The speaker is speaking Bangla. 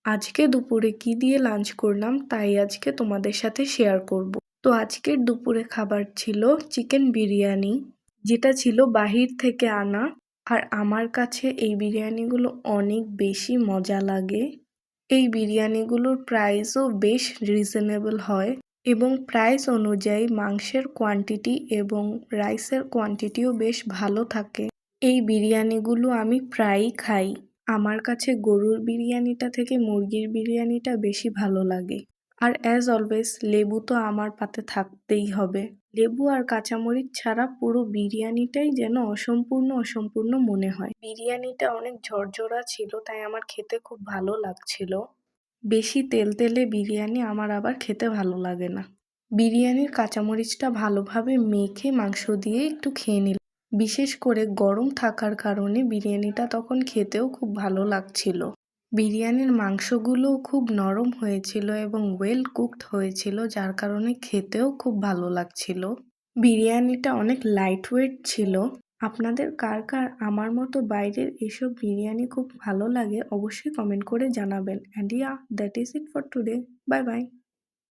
আজকে দুপুরে কি দিয়ে লাঞ্চ করলাম তাই আজকে তোমাদের সাথে শেয়ার করব। তো আজকের দুপুরে খাবার ছিল চিকেন বিরিয়ানি, যেটা ছিল বাহির থেকে আনা। আর আমার কাছে এই বিরিয়ানিগুলো অনেক বেশি মজা লাগে। এই বিরিয়ানিগুলোর প্রাইসও বেশ রিজনেবল হয় এবং প্রাইস অনুযায়ী মাংসের কোয়ান্টিটি এবং রাইসের কোয়ান্টিটিও বেশ ভালো থাকে। এই বিরিয়ানিগুলো আমি প্রায়ই খাই। আমার কাছে গরুর বিরিয়ানিটা থেকে মুরগির বিরিয়ানিটা বেশি ভালো লাগে। আর অ্যাজ অলওয়েজ লেবু তো আমার পাতে থাকতেই হবে। লেবু আর কাঁচামরিচ ছাড়া পুরো বিরিয়ানিটাই যেন অসম্পূর্ণ অসম্পূর্ণ মনে হয়। বিরিয়ানিটা অনেক ঝরঝরা ছিল, তাই আমার খেতে খুব ভালো লাগছিল। বেশি তেলে বিরিয়ানি আমার আবার খেতে ভালো লাগে না। বিরিয়ানির কাঁচামরিচটা ভালোভাবে মেখে মাংস দিয়ে একটু খেয়ে নিলাম। বিশেষ করে গরম থাকার কারণে বিরিয়ানিটা তখন খেতেও খুব ভালো লাগছিল। বিরিয়ানির মাংসগুলোও খুব নরম হয়েছিল এবং ওয়েল কুকড হয়েছিল, যার কারণে খেতেও খুব ভালো লাগছিল। বিরিয়ানিটা অনেক লাইট ওয়েট ছিল। আপনাদের কার কার আমার মতো বাইরের এসব বিরিয়ানি খুব ভালো লাগে অবশ্যই কমেন্ট করে জানাবেন। And that is it for today. Bye bye.